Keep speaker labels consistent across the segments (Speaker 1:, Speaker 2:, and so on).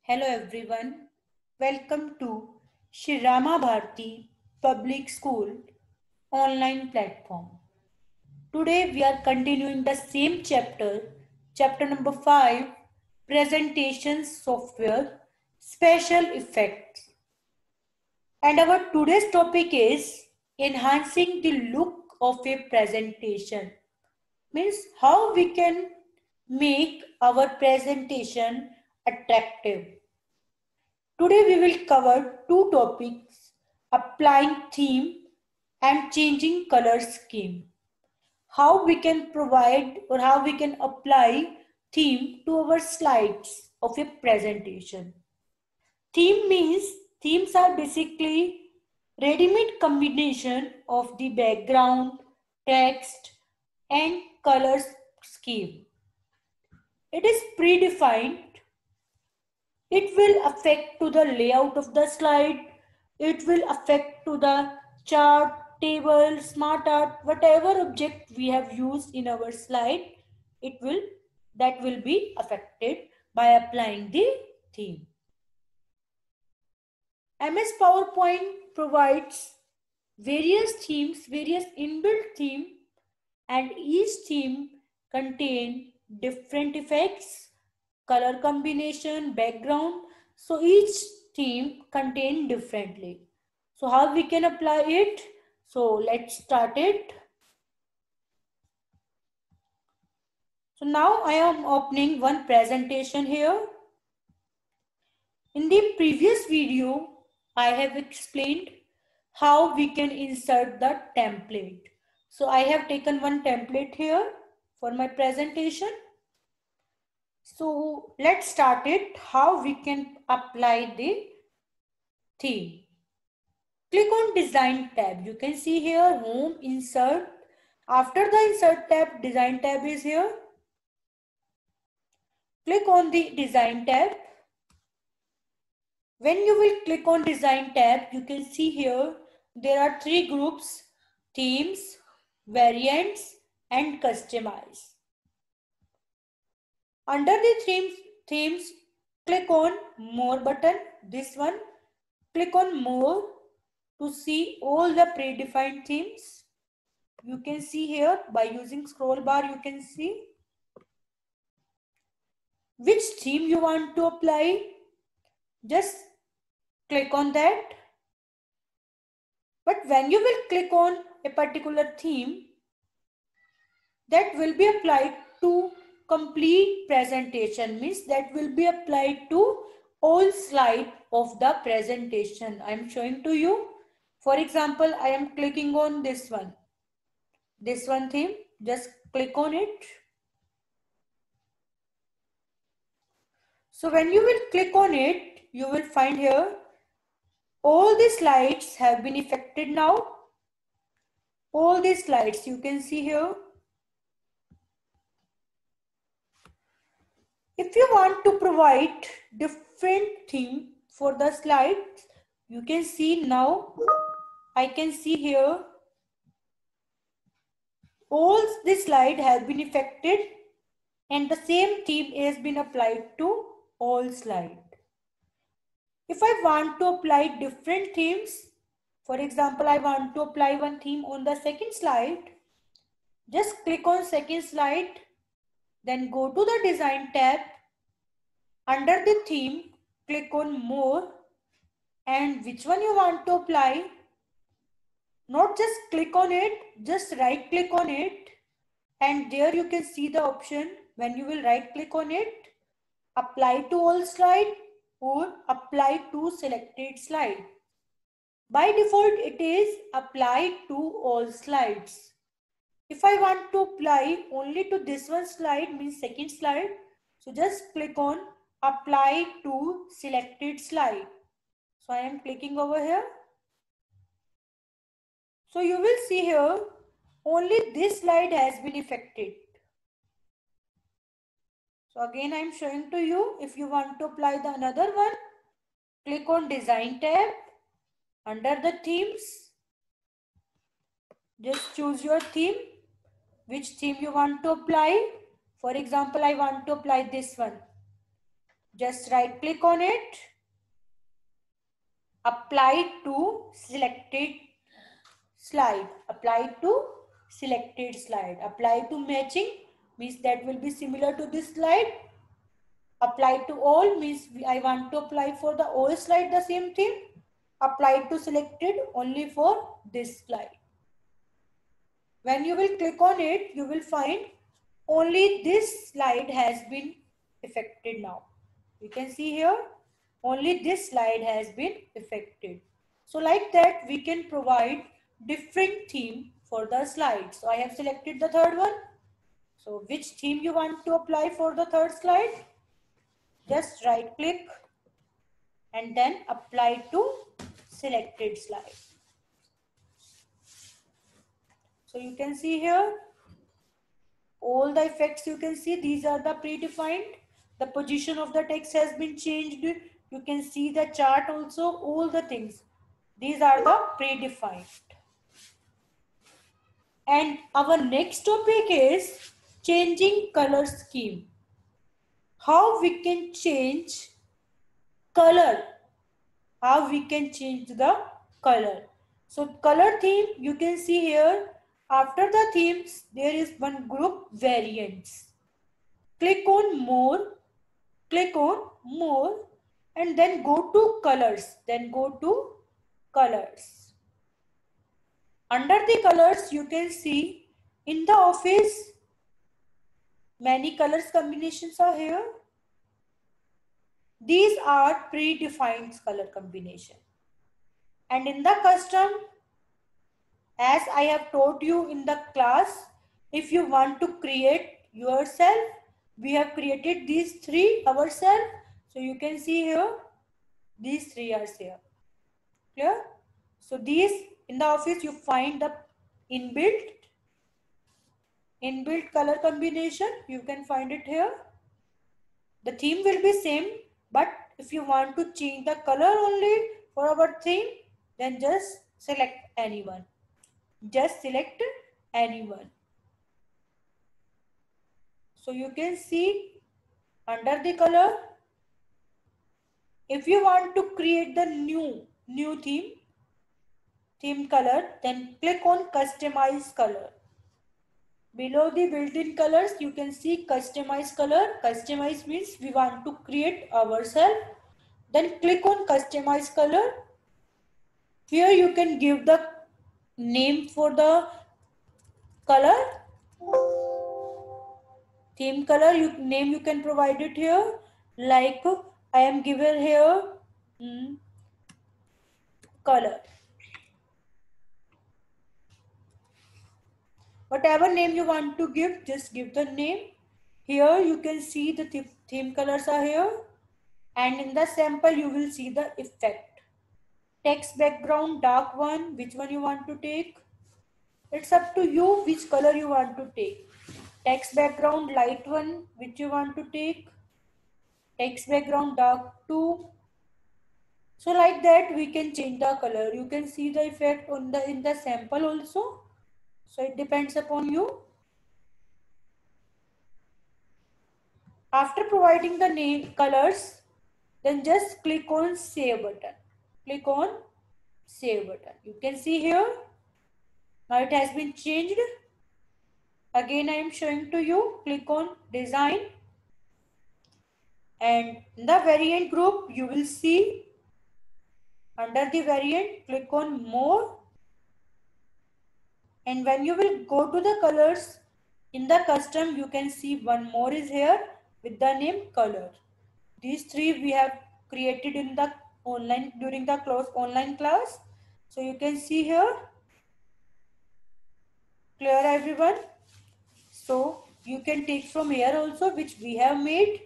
Speaker 1: Hello everyone, welcome to Shri Rama Bharati Public School online platform. Today we are continuing the same chapter number 5, Presentation Software, Special Effects. And our today's topic is enhancing the look of a presentation. Means how we can make our presentation attractive. Today we will cover two topics, applying theme and changing color scheme. How we can provide or how we can apply theme to our slides of a presentation. Theme means themes are basically ready-made combination of the background, text and color scheme. It is predefined. It will affect to the layout of the slide. It will affect to the chart, table, smart art, whatever object we have used in our slide, that will be affected by applying the theme. MS PowerPoint provides various themes, various inbuilt theme, and each theme contain different effects, color combination, background. So each theme contain differently. So how we can apply it? So let's start it. So now I am opening one presentation here. In the previous video, I have explained how we can insert the template. So I have taken one template here for my presentation. So let's start it, how we can apply the theme. Click on Design tab. You can see here Home, Insert. After the Insert tab, Design tab is here. Click on the Design tab. When you will click on Design tab, you can see here there are three groups: Themes, Variants and Customize. Under the themes, click on More button, this one. Click on More to see all the predefined themes. You can see here by using scroll bar, you can see which theme you want to apply. Just click on that. But when you will click on a particular theme, that will be applied to complete presentation, means that will be applied to all slide of the presentation. I am showing to you. For example, I am clicking on this one theme. Just click on it. So when you will click on it, you will find here all the slides have been affected now. All these slides you can see here. If you want to provide different theme for the slides, you can see now. I can see here all the slide have been affected and the same theme has been applied to all slides. If I want to apply different themes, for example, I want to apply one theme on the second slide, just click on second slide, then go to the Design tab. Under the theme, click on More, and which one you want to apply. Not just click on it, just right click on it, and there you can see the option. When you will right click on it, apply to all slide or apply to selected slide. By default, it is applied to all slides. If I want to apply only to this one slide, means second slide, so just click on apply to selected slide. So I am clicking over here. So you will see here only this slide has been affected. So again I am showing to you. If you want to apply the another one, click on Design tab. Under the themes, just choose your theme, which theme you want to apply. For example, I want to apply this one. Just right click on it. Apply to selected slide. Apply to selected slide. Apply to matching means that will be similar to this slide. Apply to all means I want to apply for the all slide the same thing. Apply to selected only for this slide. When you will click on it, you will find only this slide has been affected now. You can see here, only this slide has been affected. So like that, we can provide different theme for the slide. So I have selected the third one. So which theme you want to apply for the third slide? Just right click and then apply to selected slide. So you can see here, all the effects you can see, these are the predefined. The position of the text has been changed. You can see the chart also, all the things. These are the predefined. And our next topic is changing color scheme. How we can change color. How we can change the color. So color theme, you can see here, after the themes, there is one group variants. Click on more and then go to colors. Under the colors, you can see in the office, many colors combinations are here. These are predefined color combination. And in the custom, as I have taught you in the class, if you want to create yourself, we have created these three ourselves. So you can see here, these three are here. Clear? So these in the office you find the inbuilt color combination. You can find it here. The theme will be same, but if you want to change the color only for our theme, then just select anyone. Just select anyone. So you can see under the color, if you want to create the new theme color, then click on customize color. Below the built-in colors, you can see customize color. Customize means we want to create ourselves. Then click on customize color. Here you can give the name for the color. Theme color name you can provide it here. Like I am given here color. Whatever name you want to give, just give the name. Here you can see the theme colors are here. And in the sample, you will see the effect. Text background, dark one, which one you want to take? It's up to you which color you want to take. Text background, light one, which you want to take? Text background, dark two. So like that, we can change the color. You can see the effect on in the sample also. So it depends upon you. After providing the name colors, then just click on save button. Click on save button. You can see here. Now it has been changed. Again, I am showing to you. Click on design. And in the variant group, you will see under the variant, click on more. And when you will go to the colors, in the custom, you can see one more is here with the name color. These three we have created in the online during the online class. So you can see here. Clear everyone? So you can take from here also, which we have made.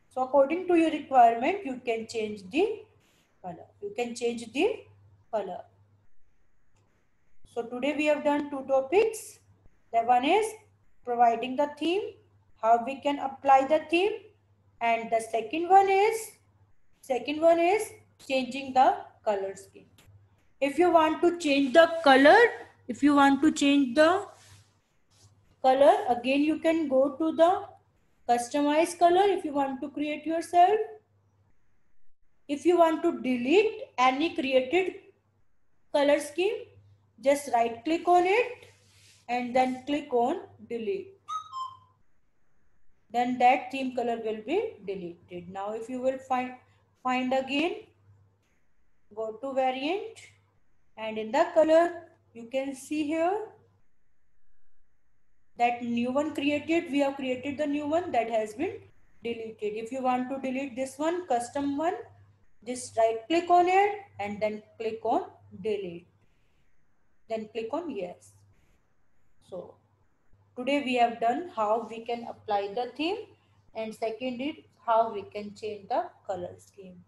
Speaker 1: So according to your requirement, you can change the color. So today we have done two topics. The one is providing the theme, how we can apply the theme, and the second one is changing the color scheme. If you want to change the color, again you can go to the Customize color if you want to create yourself. If you want to delete any created color scheme, just right click on it and then click on delete. Then that theme color will be deleted. Now if you will find again, go to variant, and in the color you can see here that new one created. We have created the new one that has been deleted. If you want to delete this one, custom one, just right click on it and then click on delete. Then click on yes. So today we have done how we can apply the theme, and second is how we can change the color scheme.